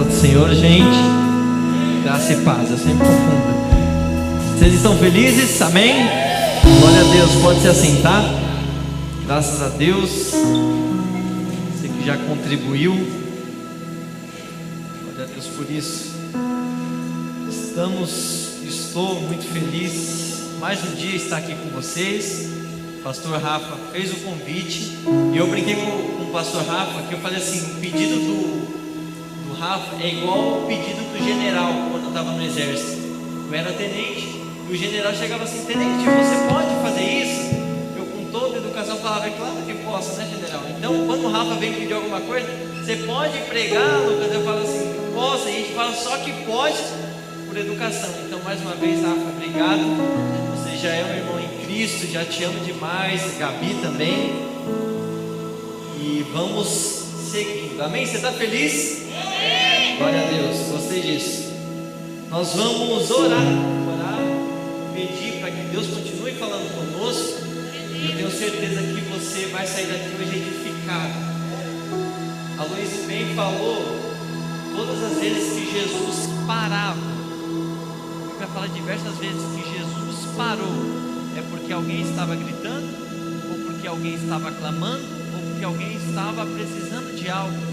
do Senhor, gente. Graça e paz, eu sempre confundo. Vocês estão felizes? Amém? Glória a Deus, pode se assentar. Graças a Deus. Você que já contribuiu. Glória a Deus por isso. Estou muito feliz. Mais um dia estar aqui com vocês. O pastor Rafa fez o convite. E eu brinquei com o pastor Rafa que eu falei assim: o pedido do Rafa é igual ao pedido do general quando eu estava no exército. Eu era tenente e o general chegava assim: tenente, você pode fazer isso? Eu, com toda a educação, falava: é claro que posso, né, general? Então, quando o Rafa vem pedir alguma coisa, você pode pregar, Lucas? Eu falo assim: posso. E a gente fala só que pode por educação. Então, mais uma vez, Rafa, obrigado. Você já é um irmão em Cristo, já te amo demais. Gabi também. E vamos seguindo. Amém? Você está feliz? Glória a Deus, gostei disso. Nós vamos orar, pedir para que Deus continue falando conosco. Eu tenho certeza que você vai sair daqui hoje edificado. A Luiz bem falou todas as vezes que Jesus parava. Ele vai falar diversas vezes que Jesus parou. É porque alguém estava gritando, ou porque alguém estava clamando, ou porque alguém estava precisando de algo.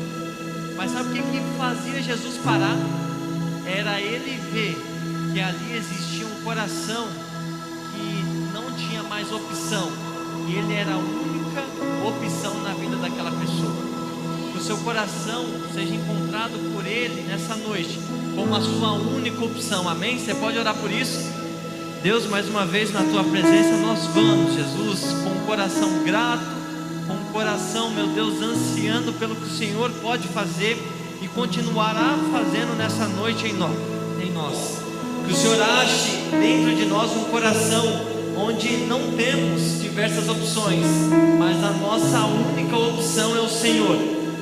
Mas sabe o que fazia Jesus parar? Era ele ver que ali existia um coração que não tinha mais opção, e ele era a única opção na vida daquela pessoa. Que o seu coração seja encontrado por ele nessa noite como a sua única opção. Amém? Você pode orar por isso? Deus, mais uma vez na tua presença nós vamos, Jesus, com um coração grato, com um coração, meu Deus, ansiando pelo que o Senhor pode fazer e continuará fazendo nessa noite em nós. Que o Senhor ache dentro de nós um coração onde não temos diversas opções, mas a nossa única opção é o Senhor.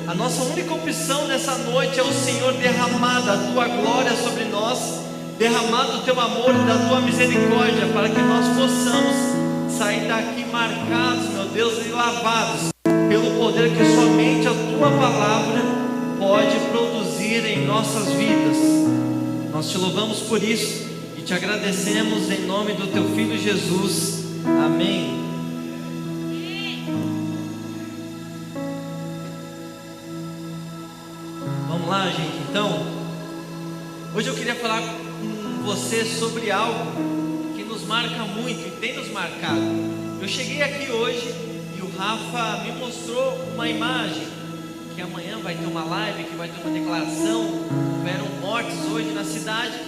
A nossa única opção nessa noite é o Senhor derramar a tua glória sobre nós, derramar o teu amor e da tua misericórdia, para que nós possamos sair daqui marcados, meu Deus, e lavados pelo poder que somente a tua palavra pode produzir em nossas vidas. Nós te louvamos por isso e te agradecemos em nome do teu Filho Jesus. Amém. Vamos lá, gente. Então, hoje eu queria falar com você sobre algo que nos marca muito e tem nos marcado. Eu cheguei aqui hoje e o Rafa me mostrou uma imagem, que amanhã vai ter uma live, que vai ter uma declaração. Houveram mortes hoje na cidade,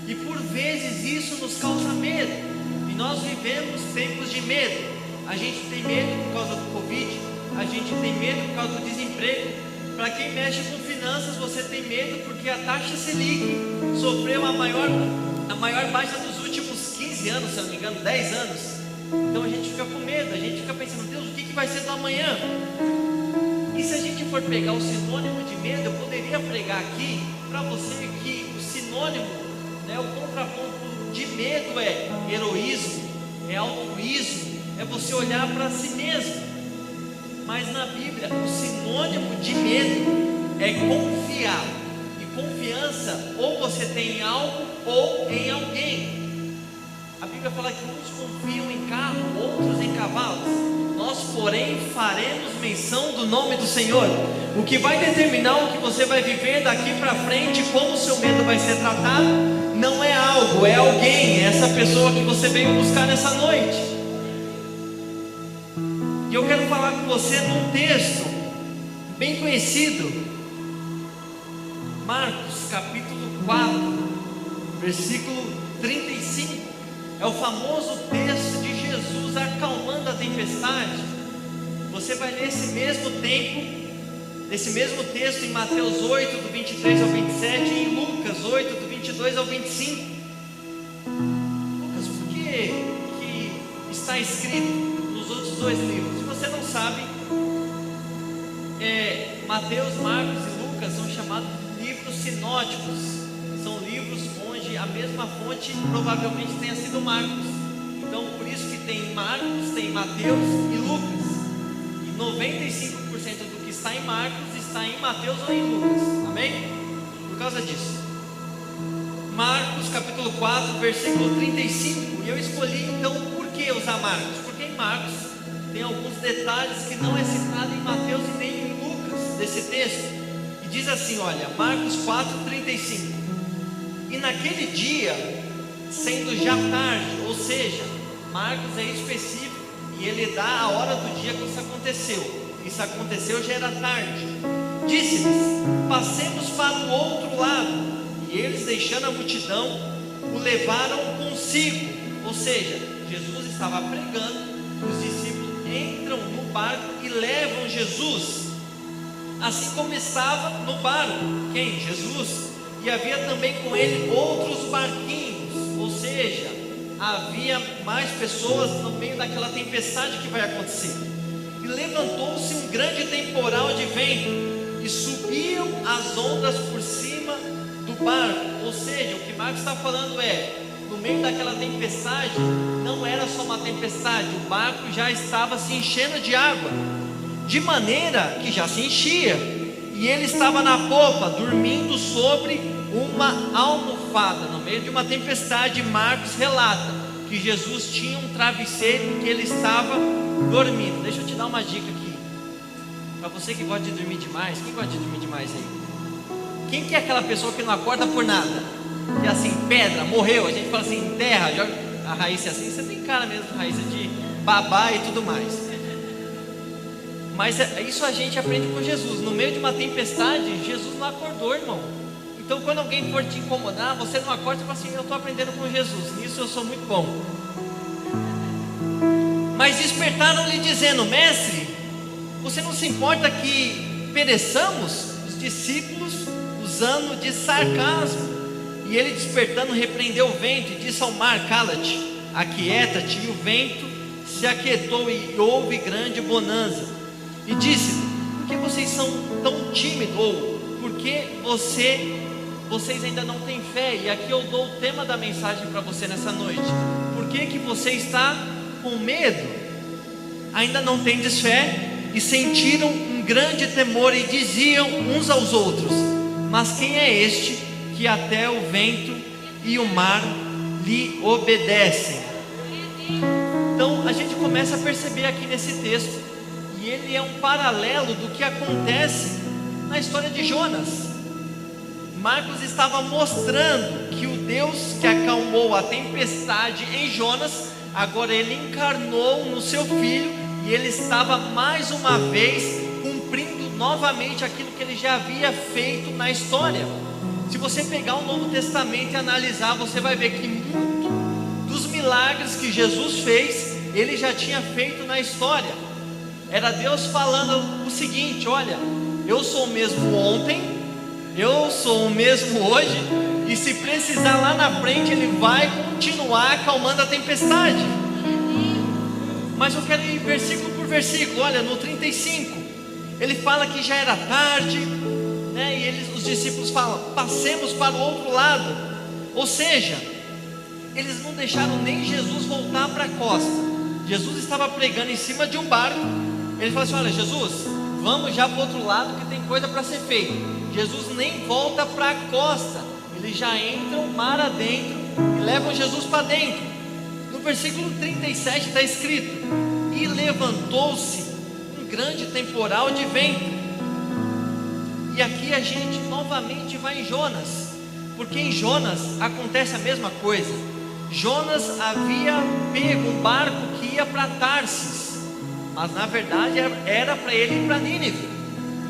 e por vezes isso nos causa medo, e nós vivemos tempos de medo. A gente tem medo por causa do Covid, a gente tem medo por causa do desemprego. Para quem mexe com finanças, você tem medo porque a taxa Selic sofreu a maior baixa dos últimos 15 anos, se eu não me engano, 10 anos. Então a gente fica com medo, a gente fica pensando: Deus, o que vai ser do amanhã? E se a gente for pegar o sinônimo de medo, eu poderia pregar aqui para você que o sinônimo, né, o contraponto de medo é heroísmo, é altruísmo, é você olhar para si mesmo. Mas na Bíblia, o sinônimo de medo é confiar. E confiança, ou você tem em algo ou em alguém. A Bíblia fala que uns confiam em carro, outros em cavalos. Nós, porém, faremos menção do nome do Senhor. O que vai determinar o que você vai viver daqui para frente, como o seu medo vai ser tratado, não é algo, é alguém, é essa pessoa que você veio buscar nessa noite. E eu quero falar com você num texto bem conhecido, Marcos capítulo 4, versículo 35. É o famoso texto de Jesus acalmando a tempestade. Você vai ler esse mesmo texto em Mateus 8, do 23 ao 27, e em Lucas 8, do 22 ao 25. Lucas, por que está escrito nos outros dois livros? Se você não sabe, Mateus, Marcos e Lucas são chamados de livros sinóticos. São livros onde a mesma fonte provavelmente tenha sido Marcos. Então, por isso que tem Marcos, tem Mateus e Lucas. E 95% do que está em Marcos está em Mateus ou em Lucas. Amém? por causa disso. Marcos capítulo 4, versículo 35. E eu escolhi então por que usar Marcos? Porque em Marcos tem alguns detalhes que não é citado em Mateus e nem em Lucas desse texto. E diz assim, olha, Marcos 4, 35. E naquele dia, sendo já tarde, ou seja, Marcos é específico e ele dá a hora do dia que isso aconteceu. Isso aconteceu, já era tarde. Disse-lhes: passemos para o outro lado. E eles, deixando a multidão, o levaram consigo. Ou seja, Jesus estava pregando, os discípulos entram no barco e levam Jesus, assim como estava no barco, quem? Jesus. E havia também com ele outros barquinhos, ou seja, havia mais pessoas no meio daquela tempestade que vai acontecer. E levantou-se um grande temporal de vento, e subiam as ondas por cima do barco. Ou seja, o que Marcos está falando é, no meio daquela tempestade, não era só uma tempestade, o barco já estava se enchendo de água, de maneira que já se enchia, e ele estava na popa, dormindo sobre uma almofada, no meio de uma tempestade. Marcos relata que Jesus tinha um travesseiro que ele estava dormindo. Deixa eu te dar uma dica aqui, para você que gosta de dormir demais. Quem gosta de dormir demais aí? Quem que é aquela pessoa que não acorda por nada? Que é assim, pedra, morreu, a gente fala assim, terra, joga a Raíssa assim, você tem cara mesmo, Raíssa, de babá e tudo mais. Mas isso a gente aprende com Jesus. No meio de uma tempestade, Jesus não acordou, irmão. Então quando alguém for te incomodar, você não acorda e fala assim, eu estou aprendendo com Jesus, nisso eu sou muito bom. Mas despertaram-lhe dizendo: mestre, você não se importa que pereçamos? Os discípulos usando de sarcasmo. E ele, despertando, repreendeu o vento e disse ao mar: cala-te, aquieta-te. E o vento se aquietou e houve grande bonança. E disse-lhe: por que vocês são tão tímidos? Ou por que vocês ainda não têm fé? E aqui eu dou o tema da mensagem para você nessa noite. Por que você está com medo? Ainda não tendes fé? E sentiram um grande temor e diziam uns aos outros: mas quem é este que até o vento e o mar lhe obedecem? Então a gente começa a perceber aqui nesse texto, e ele é um paralelo do que acontece na história de Jonas. Marcos estava mostrando que o Deus que acalmou a tempestade em Jonas, agora ele encarnou no seu filho, e ele estava mais uma vez cumprindo novamente aquilo que ele já havia feito na história. Se você pegar o Novo Testamento e analisar, você vai ver que muito dos milagres que Jesus fez, ele já tinha feito na história. Era Deus falando o seguinte: olha, eu sou o mesmo ontem, eu sou o mesmo hoje, e se precisar lá na frente, ele vai continuar acalmando a tempestade. Mas eu quero ir versículo por versículo. Olha, no 35, ele fala que já era tarde, né? E os discípulos falam: passemos para o outro lado. Ou seja, eles não deixaram nem Jesus voltar para a costa. Jesus estava pregando em cima de um barco. Ele falou assim: olha, Jesus, vamos já para o outro lado, que tem coisa para ser feita. Jesus nem volta para a costa, eles já entram mar adentro e levam Jesus para dentro. No versículo 37 está escrito: e levantou-se um grande temporal de vento. E aqui a gente novamente vai em Jonas, porque em Jonas acontece a mesma coisa. Jonas havia pego um barco que ia para Tarsis, mas na verdade era para ele ir para Nínive.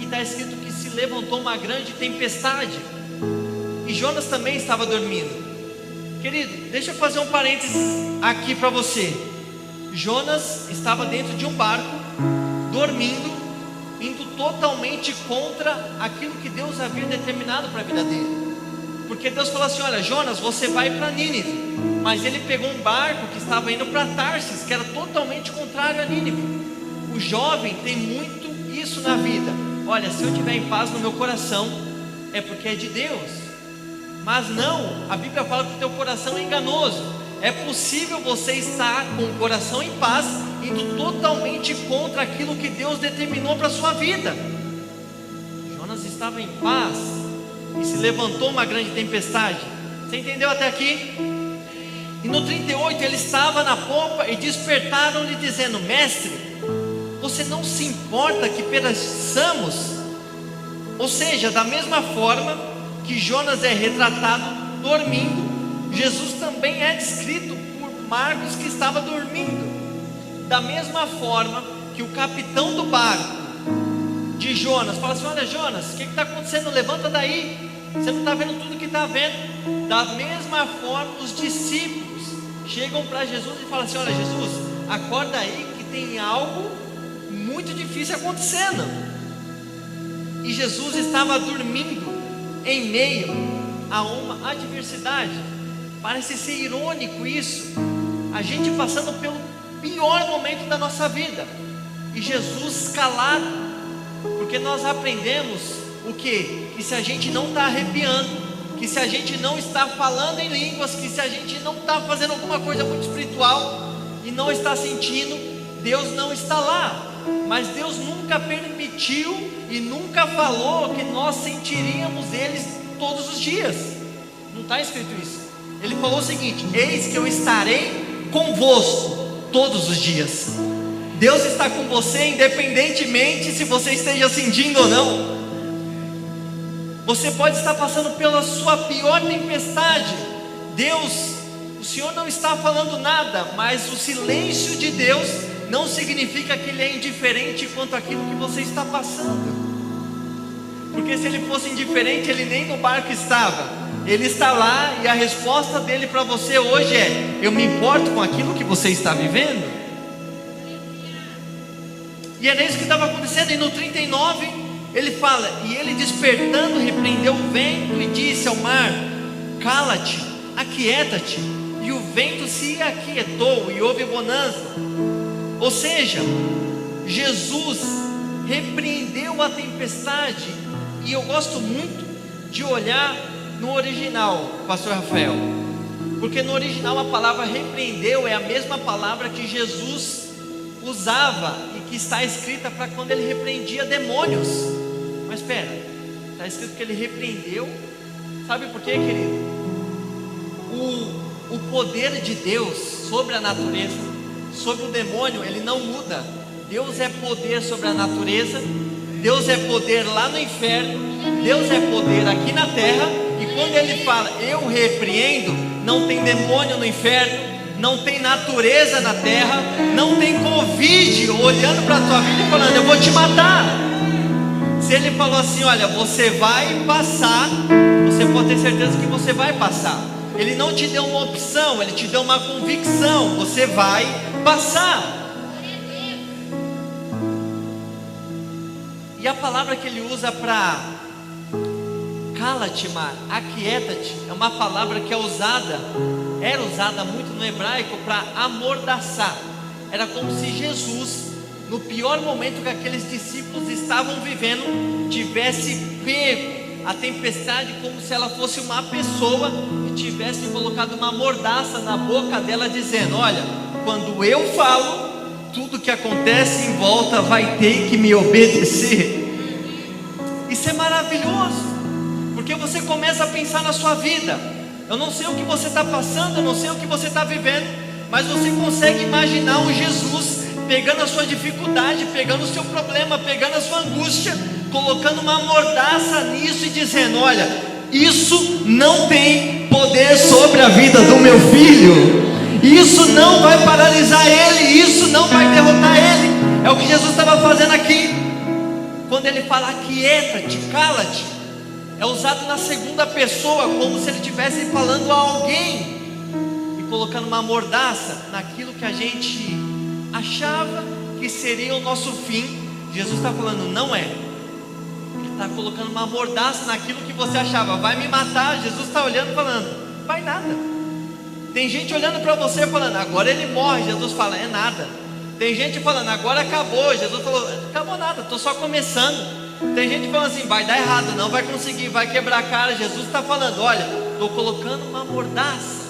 E está escrito que se levantou uma grande tempestade, e Jonas também estava dormindo. Querido, deixa eu fazer um parênteses aqui para você. Jonas estava dentro de um barco, dormindo, indo totalmente contra aquilo que Deus havia determinado para a vida dele. Porque Deus falou assim: olha, Jonas, você vai para Nínive. Mas ele pegou um barco que estava indo para Tarsis, que era totalmente contrário a Nínive. O jovem tem muito isso na vida: olha, se eu estiver em paz no meu coração, é porque é de Deus. Mas não, a Bíblia fala que o teu coração é enganoso. É possível você estar com o coração em paz, indo totalmente contra aquilo que Deus determinou para a sua vida. Jonas estava em paz, e se levantou uma grande tempestade. Você entendeu até aqui? E no 38 ele estava na popa e despertaram-lhe dizendo: Mestre, você não se importa que pereçamos? Ou seja, da mesma forma que Jonas é retratado dormindo, Jesus também é descrito por Marcos que estava dormindo. Da mesma forma que o capitão do barco de Jonas fala assim: olha Jonas, o que está acontecendo? Levanta daí, você não está vendo tudo que está vendo. Da mesma forma os discípulos chegam para Jesus e falam assim: olha Jesus, acorda aí que tem algo muito difícil acontecendo. E Jesus estava dormindo em meio a uma adversidade. Parece ser irônico isso, a gente passando pelo pior momento da nossa vida e Jesus calado, porque nós aprendemos o quê? Que se a gente não está arrepiando, que se a gente não está falando em línguas, que se a gente não está fazendo alguma coisa muito espiritual e não está sentindo, Deus não está lá. Mas Deus nunca permitiu e nunca falou que nós sentiríamos eles todos os dias. Não está escrito isso. Ele falou o seguinte: eis que eu estarei convosco todos os dias. Deus está com você independentemente se você esteja sentindo ou não. Você pode estar passando pela sua pior tempestade. Deus, o Senhor não está falando nada, mas o silêncio de Deus não significa que Ele é indiferente quanto àquilo que você está passando. Porque se Ele fosse indiferente, Ele nem no barco estava. Ele está lá e a resposta dele para você hoje é: eu me importo com aquilo que você está vivendo. E era isso que estava acontecendo. E no 39 ele fala: e ele despertando repreendeu o vento e disse ao mar: cala-te, aquieta-te. E o vento se aquietou e houve bonança. Ou seja, Jesus repreendeu a tempestade. E eu gosto muito de olhar no original, pastor Rafael, porque no original a palavra repreendeu é a mesma palavra que Jesus usava e que está escrita para quando ele repreendia demônios. Mas espera, está escrito que ele repreendeu. Sabe por quê, querido? O poder de Deus sobre a natureza, sobre o demônio, ele não muda. Deus é poder sobre a natureza, Deus é poder lá no inferno, Deus é poder aqui na terra. E quando ele fala eu repreendo, não tem demônio no inferno, não tem natureza na terra, não tem Covid olhando para a tua vida e falando eu vou te matar. Se ele falou assim: olha, você vai passar, você pode ter certeza que você vai passar. Ele não te deu uma opção, ele te deu uma convicção: você vai passar. E a palavra que ele usa para cala-te, mar, aquieta-te, é uma palavra que era usada muito no hebraico para amordaçar. Era como se Jesus, no pior momento que aqueles discípulos estavam vivendo, tivesse pego a tempestade como se ela fosse uma pessoa e tivesse colocado uma mordaça na boca dela, dizendo: olha, quando eu falo, tudo que acontece em volta vai ter que me obedecer. Isso é maravilhoso, porque você começa a pensar na sua vida. Eu não sei o que você está passando, eu não sei o que você está vivendo, mas você consegue imaginar um Jesus pegando a sua dificuldade, pegando o seu problema, pegando a sua angústia, colocando uma mordaça nisso e dizendo: olha, isso não tem poder sobre a vida do meu filho, isso não vai paralisar ele, isso não vai derrotar ele. É o que Jesus estava fazendo aqui. Quando ele fala aquieta-te, cala-te, é usado na segunda pessoa, como se ele estivesse falando a alguém e colocando uma mordaça naquilo que a gente achava que seria o nosso fim. Jesus está falando: não é. Ele está colocando uma mordaça naquilo que você achava, vai me matar. Jesus está olhando e falando: vai nada. Tem gente olhando para você falando: agora ele morre. Jesus fala: é nada. Tem gente falando: agora acabou. Jesus falou: acabou nada, estou só começando. Tem gente falando assim: vai dar errado, não vai conseguir, vai quebrar a cara. Jesus está falando: olha, estou colocando uma mordaça.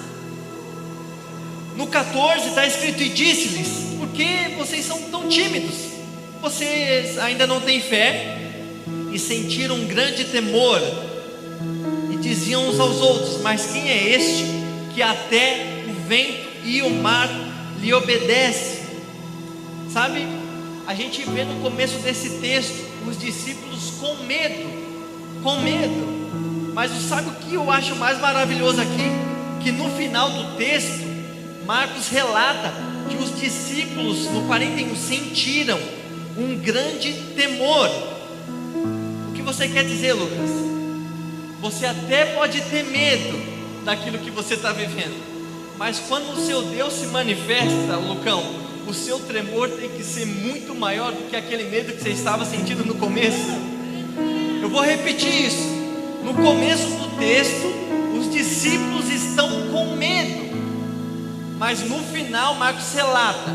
No 14 está escrito: e disse-lhes: por que vocês são tão tímidos? Vocês ainda não têm fé? E sentiram um grande temor. diziam uns aos outros: mas quem é este que até o vento e o mar lhe obedecem? Sabe, a gente vê no começo desse texto os discípulos com medo. Mas sabe o que eu acho mais maravilhoso aqui? Que no final do texto, Marcos relata que os discípulos no 41 sentiram um grande temor. O que você quer dizer, Lucas? Você até pode ter medo daquilo que você está vivendo, mas quando o seu Deus se manifesta, Lucão, o seu tremor tem que ser muito maior do que aquele medo que você estava sentindo no começo. Eu vou repetir isso. No começo do texto, os discípulos estão com medo, mas no final Marcos relata,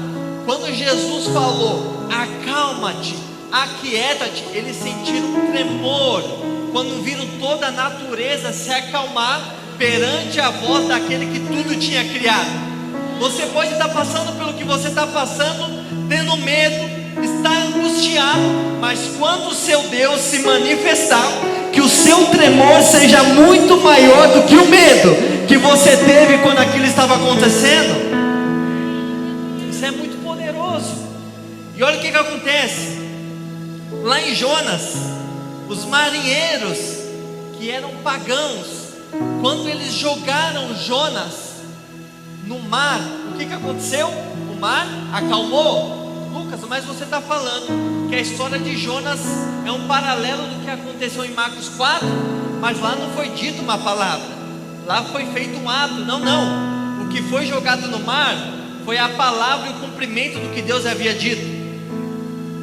quando Jesus falou: acalma-te, aquieta-te, eles sentiram um tremor, quando viram toda a natureza se acalmar perante a voz daquele que tudo tinha criado. Você pode estar passando pelo que você está passando, tendo medo, está angustiado, mas quando o seu Deus se manifestar, que o seu tremor seja muito maior do que o medo que você teve quando aquilo estava acontecendo. Isso é muito poderoso. E olha o que acontece lá em Jonas. Os marinheiros que eram pagãos, quando eles jogaram Jonas no mar, o que aconteceu? O mar acalmou. Lucas, mas você está falando que a história de Jonas é um paralelo do que aconteceu em Marcos 4, mas lá não foi dito uma palavra, lá foi feito um ato. Não, o que foi jogado no mar foi a palavra e o cumprimento do que Deus havia dito,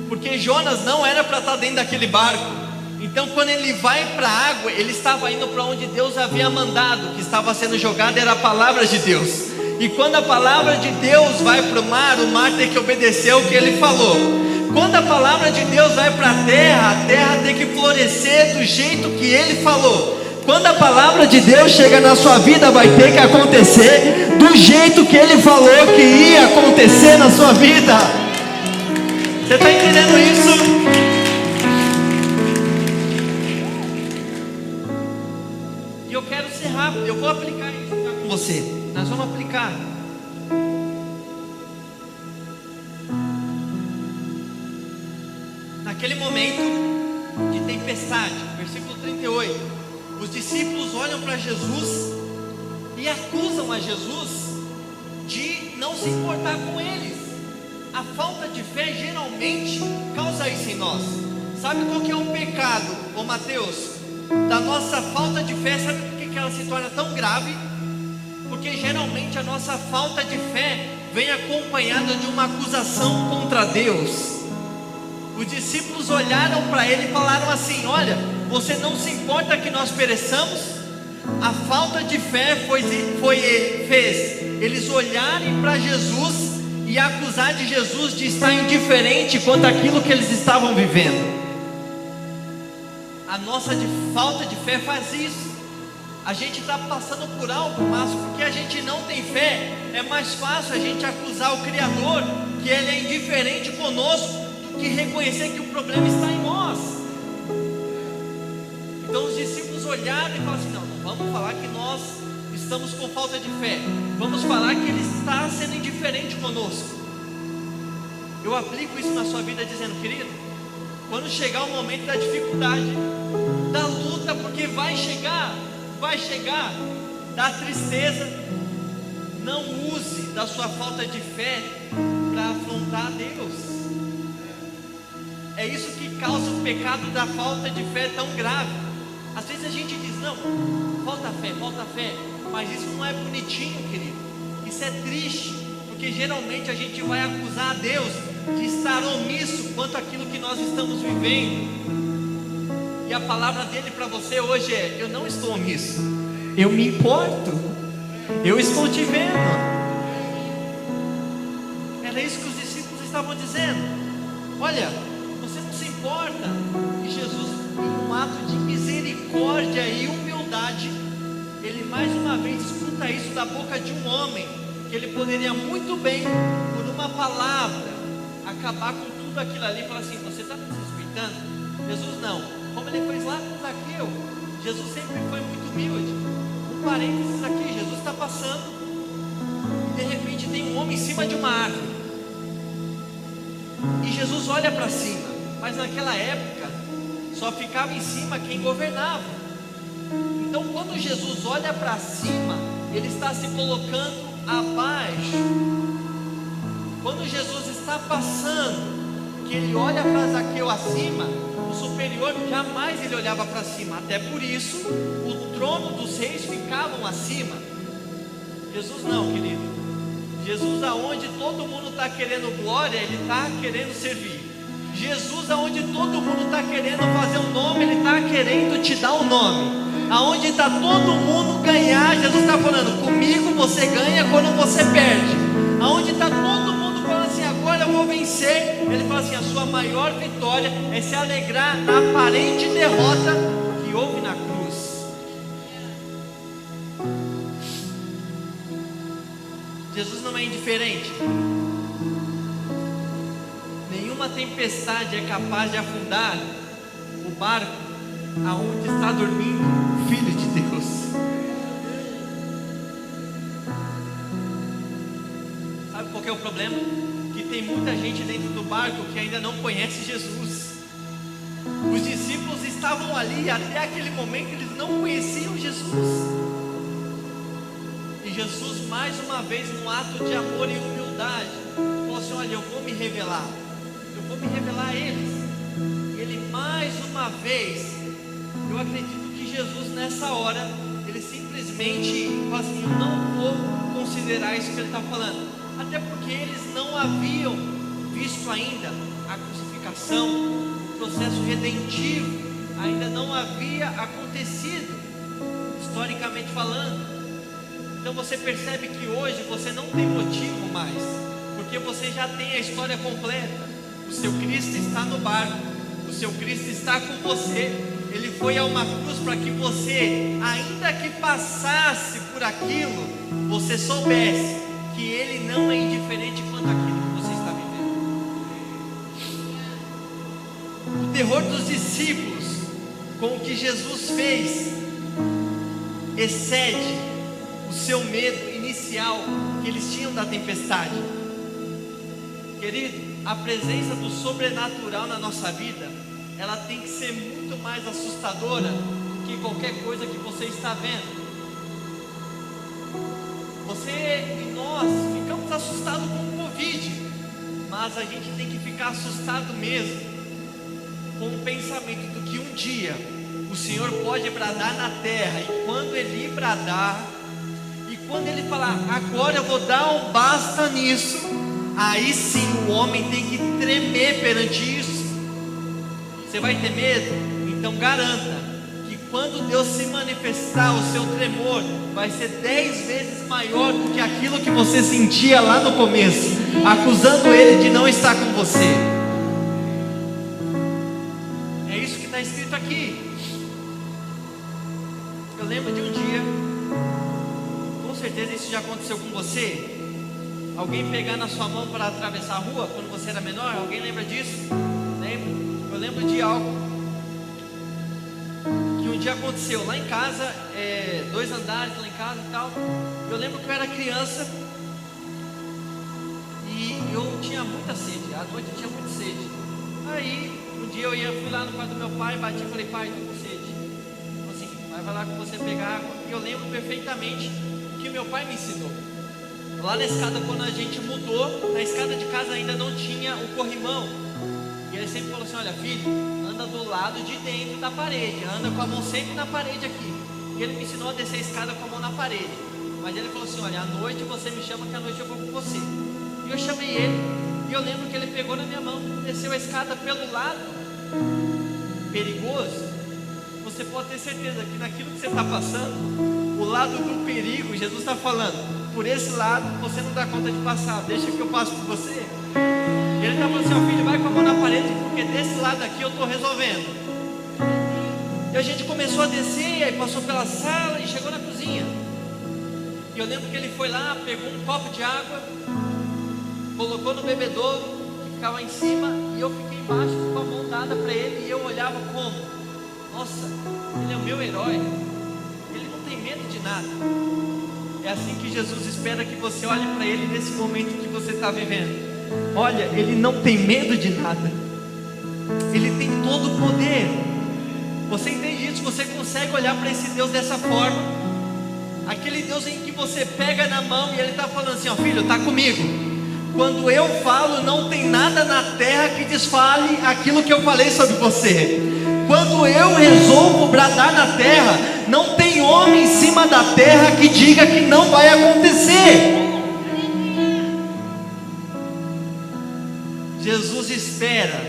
porque Jonas não era para estar dentro daquele barco. Então quando ele vai para a água, ele estava indo para onde Deus havia mandado. O que estava sendo jogado era a palavra de Deus. E quando a palavra de Deus vai para o mar tem que obedecer o que ele falou. Quando a palavra de Deus vai para a terra tem que florescer do jeito que ele falou. Quando a palavra de Deus chega na sua vida, vai ter que acontecer do jeito que ele falou que ia acontecer na sua vida. Você está entendendo isso? E eu quero ser rápido, eu vou aplicar isso com você. Nós vamos aplicar. Naquele momento de tempestade, versículo 38, os discípulos olham para Jesus e acusam a Jesus de não se importar com eles. A falta de fé geralmente causa isso em nós. Sabe qual que é o pecado, ô Mateus, da nossa falta de fé? Sabe por que ela se torna tão grave? Porque geralmente a nossa falta de fé vem acompanhada de uma acusação contra Deus. Os discípulos olharam para ele e falaram assim: olha, você não se importa que nós pereçamos? A falta de fé fez eles olharem para Jesus e acusar de Jesus de estar indiferente quanto àquilo que eles estavam vivendo. A nossa falta de fé faz isso. A gente está passando por algo, mas porque a gente não tem fé, é mais fácil a gente acusar o Criador que Ele é indiferente conosco, do que reconhecer que o problema está em nós. Então os discípulos olharam e falaram assim: não vamos falar que nós estamos com falta de fé, vamos falar que Ele está sendo indiferente conosco. Eu aplico isso na sua vida dizendo: querido, quando chegar o momento da dificuldade, da luta, porque vai chegar, da tristeza, não use da sua falta de fé para afrontar Deus. É isso que causa o pecado da falta de fé tão grave. Às vezes a gente diz: não, falta fé, mas isso não é bonitinho, querido, isso é triste, porque geralmente a gente vai acusar a Deus de estar omisso quanto àquilo que nós estamos vivendo. E a palavra dele para você hoje é: eu não estou omisso, eu me importo, eu estou te vendo. Era isso que os discípulos estavam dizendo: olha, você não se importa. E Jesus, em um ato de misericórdia e humildade, ele mais uma vez escuta isso da boca de um homem, que ele poderia muito bem, por uma palavra, acabar com tudo aquilo ali e falar assim: você está me desrespeitando? Jesus não. Como ele fez lá com Zaqueu, Jesus sempre foi muito humilde. parênteses aqui, Jesus está passando e de repente tem um homem em cima de uma árvore. E Jesus olha para cima, mas naquela época só ficava em cima quem governava. Então quando Jesus olha para cima, ele está se colocando abaixo. Quando Jesus está passando, que ele olha para Zaqueu acima, o superior jamais ele olhava para cima. Até por isso o trono dos reis ficavam acima. Jesus não, querido. Jesus, aonde todo mundo está querendo glória, ele está querendo servir. Jesus, aonde todo mundo está querendo fazer um nome, ele está querendo te dar um nome. Aonde está todo mundo ganhar, Jesus está falando, comigo você ganha quando você perde. Aonde está todo mundo falando assim, agora eu vou vencer, ele fala assim, a sua maior vitória é se alegrar na aparente derrota que houve na cruz. Jesus não é indiferente. Nenhuma tempestade é capaz de afundar o barco aonde está dormindo o Filho de Deus. Sabe qual que é o problema? Que tem muita gente dentro do barco que ainda não conhece Jesus. Os discípulos estavam ali até aquele momento, eles não conheciam Jesus. E Jesus, mais uma vez, num ato de amor e humildade, falou assim, olha, eu vou me revelar a eles. E ele mais uma vez, eu acredito que Jesus nessa hora, ele simplesmente falou assim, eu não vou considerar isso que ele está falando, até porque eles não haviam visto ainda a crucificação, o processo redentivo ainda não havia acontecido, historicamente falando. Então você percebe que hoje você não tem motivo mais, porque você já tem a história completa. O seu Cristo está no barco, o seu Cristo está com você. Ele foi a uma cruz para que você, ainda que passasse por aquilo, você soubesse que Ele não é indiferente quanto àquilo que você está vivendo. O terror dos discípulos com o que Jesus fez excede o seu medo inicial que eles tinham da tempestade. Querido, a presença do sobrenatural na nossa vida, ela tem que ser muito mais assustadora do que qualquer coisa que você está vendo. Você e nós ficamos assustados com o Covid, mas a gente tem que ficar assustado mesmo com o pensamento do que um dia o Senhor pode bradar na terra, e quando Ele bradar, quando Ele falar, agora eu vou dar um basta nisso, aí sim o homem tem que tremer perante isso. Você vai ter medo? Então garanta que quando Deus se manifestar, o seu tremor vai ser 10 vezes maior do que aquilo que você sentia lá no começo, acusando Ele de não estar com você. É isso que está escrito aqui. Eu lembro de um dia, com certeza isso já aconteceu com você, alguém pegar na sua mão para atravessar a rua quando você era menor. Alguém lembra disso? Lembra? Eu lembro de algo que um dia aconteceu lá em casa, 2 andares lá em casa e tal. Eu lembro que eu era criança e eu tinha muita sede, à noite eu tinha muita sede. Aí um dia fui lá no quarto do meu pai, bati e falei, pai, estou com sede. Ele falou assim, vai lá com você pegar água. E eu lembro perfeitamente que meu pai me ensinou. Lá na escada, quando a gente mudou, na escada de casa ainda não tinha o corrimão. E ele sempre falou assim, olha filho, anda do lado de dentro da parede, anda com a mão sempre na parede aqui. E ele me ensinou a descer a escada com a mão na parede. Mas ele falou assim, olha, à noite você me chama que à noite eu vou com você. E eu chamei ele, e eu lembro que ele pegou na minha mão, desceu a escada pelo lado perigoso. Você pode ter certeza que naquilo que você está passando, o lado do perigo, Jesus está falando, por esse lado você não dá conta de passar, deixa que eu passo por você. E ele está falando assim, ó filho, vai com a mão na parede, porque desse lado aqui eu estou resolvendo. E a gente começou a descer, aí passou pela sala e chegou na cozinha. E eu lembro que ele foi lá, pegou um copo de água, colocou no bebedouro que ficava em cima, e eu fiquei embaixo com a mão dada para ele, e eu olhava como, nossa, ele é o meu herói, ele não tem medo de nada. É assim que Jesus espera que você olhe para Ele nesse momento que você está vivendo. Olha, Ele não tem medo de nada. Ele tem todo o poder. Você entende isso? Você consegue olhar para esse Deus dessa forma? Aquele Deus em que você pega na mão e Ele está falando assim: ó, filho, está comigo. Quando eu falo, não tem nada na terra que desfale aquilo que eu falei sobre você. Quando eu resolvo bradar na terra, não tem homem em cima da terra que diga que não vai acontecer. Jesus espera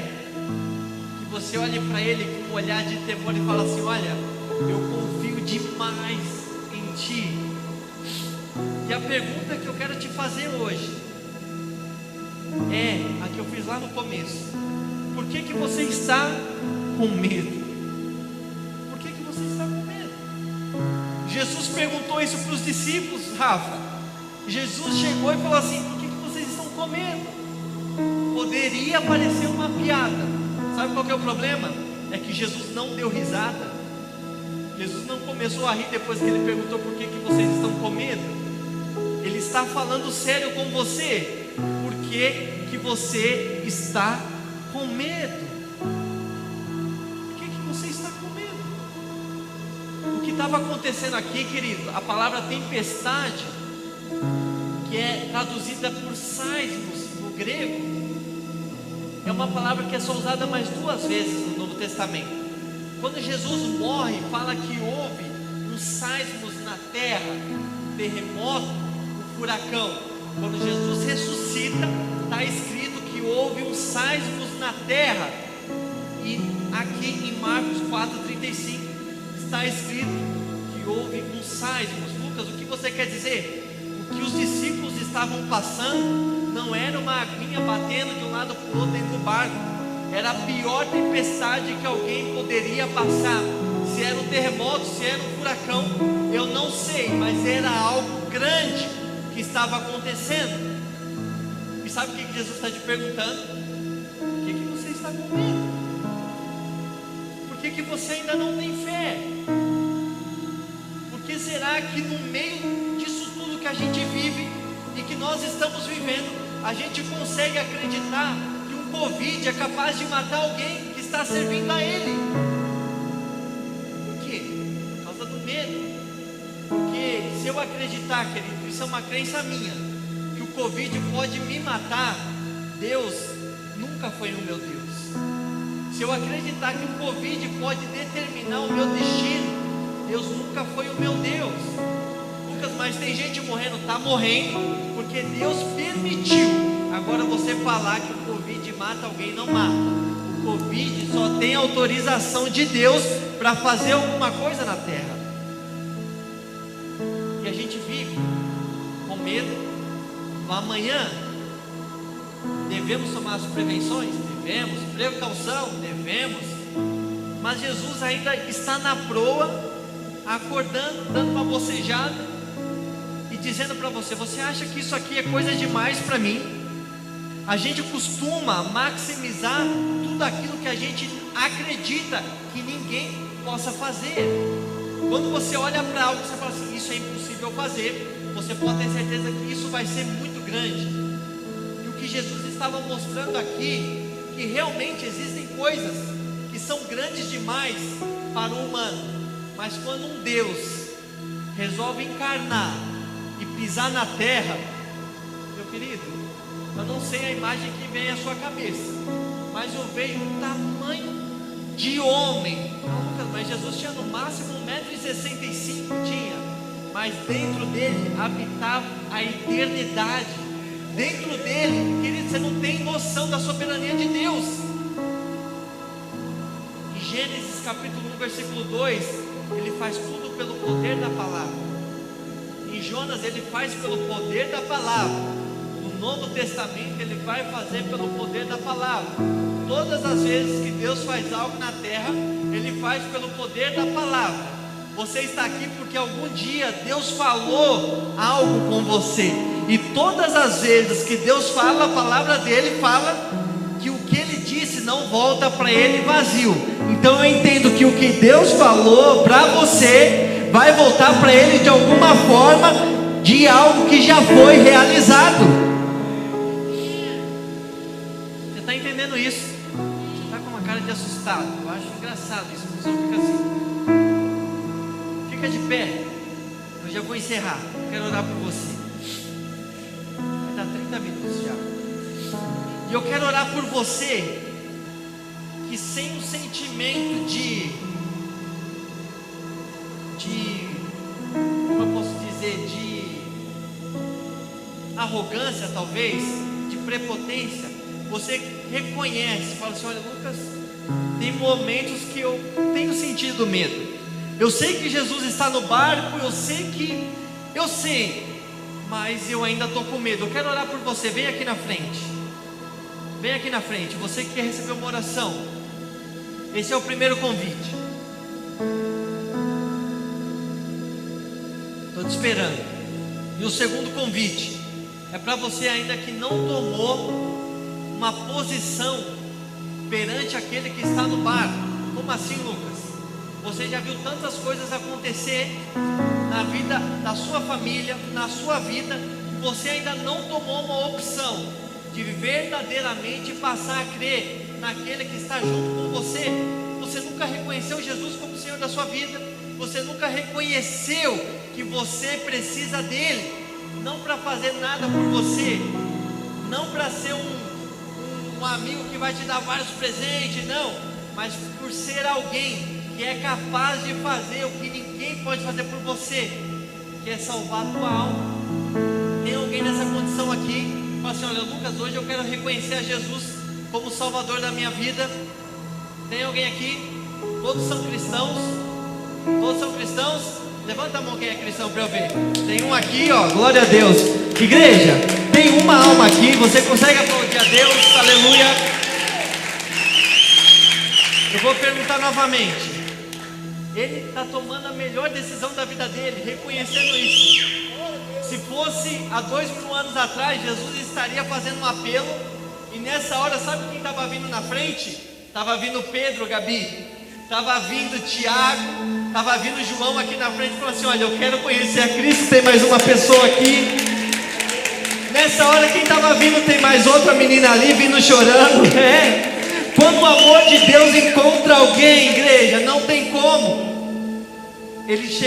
que você olhe para Ele com um olhar de temor e fale assim: olha, eu confio demais em Ti. E a pergunta que eu quero te fazer hoje é a que eu fiz lá no começo: por que que você está com medo? Por que que você está com medo? Jesus perguntou isso para os discípulos, Rafa. Jesus chegou e falou assim: por que que vocês estão com medo? Poderia parecer uma piada. Sabe qual que é o problema? É que Jesus não deu risada. Jesus não começou a rir depois que Ele perguntou por que que vocês estão com medo. Ele está falando sério com você. Por que que você está com medo? Por que que você está com medo? O que estava acontecendo aqui, querido, a palavra tempestade, que é traduzida por seismos no grego, é uma palavra que é só usada mais 2 vezes no Novo Testamento. Quando Jesus morre, fala que houve uns seismos na terra, um terremoto, um furacão. Quando Jesus ressuscita, está escrito que houve uns seismos na terra. E aqui em Marcos 4,35 está escrito que houve uns seismos. Lucas, o que você quer dizer? O que os discípulos estavam passando não era uma aguinha batendo de um lado para o outro dentro do barco. Era a pior tempestade que alguém poderia passar. Se era um terremoto, se era um furacão, eu não sei, mas era algo grande que estava acontecendo. E sabe o que Jesus está te perguntando? Por que que você está com medo? Por que que você ainda não tem fé? Por que será que no meio disso tudo que a gente vive e que nós estamos vivendo, a gente consegue acreditar que um Covid é capaz de matar alguém que está servindo a Ele? Por quê? Por causa do medo. Porque se eu acreditar, querido, isso é uma crença minha, que o Covid pode me matar, Deus nunca foi o meu Deus. Se eu acreditar que o Covid pode determinar o meu destino, Deus nunca foi o meu Deus. Lucas, mas tem gente morrendo. Está morrendo porque Deus permitiu. Agora você falar que o Covid mata alguém, não mata. O Covid só tem autorização de Deus para fazer alguma coisa na terra. E a gente vive com medo do amanhã. Devemos tomar as prevenções? Devemos. Precaução? Devemos. Mas Jesus ainda está na proa, acordando, dando uma bocejada e dizendo para você: você acha que isso aqui é coisa demais para mim? A gente costuma maximizar tudo aquilo que a gente acredita que ninguém possa fazer. Quando você olha para algo, você fala assim: isso é impossível fazer. Você pode ter certeza que isso vai ser muito grande. E o que Jesus estava mostrando aqui, que realmente existem coisas que são grandes demais para o humano. Mas quando um Deus resolve encarnar e pisar na terra, meu querido, eu não sei a imagem que vem à sua cabeça, mas eu vejo um tamanho de homem. Ah, Lucas, mas Jesus tinha no máximo 1,65 m, tinha, mas dentro dele habitava a eternidade. Dentro dele, querido, você não tem noção da soberania de Deus. Em Gênesis capítulo 1, versículo 2, Ele faz tudo pelo poder da palavra. Em Jonas, Ele faz pelo poder da palavra. No Novo Testamento, Ele vai fazer pelo poder da palavra. Todas as vezes que Deus faz algo na terra, Ele faz pelo poder da palavra. Você está aqui porque algum dia Deus falou algo com você. E todas as vezes que Deus fala, a palavra dele fala que o que Ele disse não volta para Ele vazio. Então eu entendo que o que Deus falou para você vai voltar para ele de alguma forma de algo que já foi realizado. Você está entendendo isso? Você está com uma cara de assustado. Eu acho engraçado isso. Você fica assim. Fica de pé. Eu já vou encerrar. Eu quero orar por você. Vai dar 30 minutos já. E eu quero orar por você que sem um sentimento como eu posso dizer, de arrogância talvez, de prepotência, você reconhece, fala assim: olha, Lucas, tem momentos que eu tenho sentido medo. Eu sei que Jesus está no barco, eu sei, mas eu ainda estou com medo. Eu quero orar por você. Vem aqui na frente. Vem aqui na frente. Você que quer receber uma oração. Esse é o primeiro convite. Estou te esperando. E o segundo convite é para você ainda que não tomou uma posição perante aquele que está no barco. Como assim, Lucas? Você já viu tantas coisas acontecer na vida da sua família, na sua vida, e você ainda não tomou uma opção de verdadeiramente passar a crer naquele que está junto com você. Você nunca reconheceu Jesus como Senhor da sua vida. Você nunca reconheceu que você precisa dele, não para fazer nada por você, não para ser um amigo que vai te dar vários presentes, não, mas por ser alguém que é capaz de fazer o que ninguém pode fazer por você, que é salvar a tua alma. Tem alguém nessa condição aqui? Fala assim: olha, Lucas, hoje eu quero reconhecer a Jesus como Salvador da minha vida. Tem alguém aqui? Todos são cristãos? Todos são cristãos? Levanta a mão quem é cristão para eu ver. Tem um aqui, ó, glória a Deus. Igreja, tem uma alma aqui. Você consegue aplaudir a Deus? Aleluia. Eu vou perguntar novamente. Ele está tomando a melhor decisão da vida dele, reconhecendo isso. Se fosse há 2000 anos atrás, Jesus estaria fazendo um apelo, e nessa hora, sabe quem estava vindo na frente? Estava vindo Pedro, Gabi, estava vindo Tiago, estava vindo João aqui na frente, falando assim: olha, eu quero conhecer a Cristo. Tem mais uma pessoa aqui. Nessa hora, quem estava vindo, tem mais outra menina ali vindo chorando. Quando o amor de Deus encontra alguém, igreja, não tem como. Ele chega.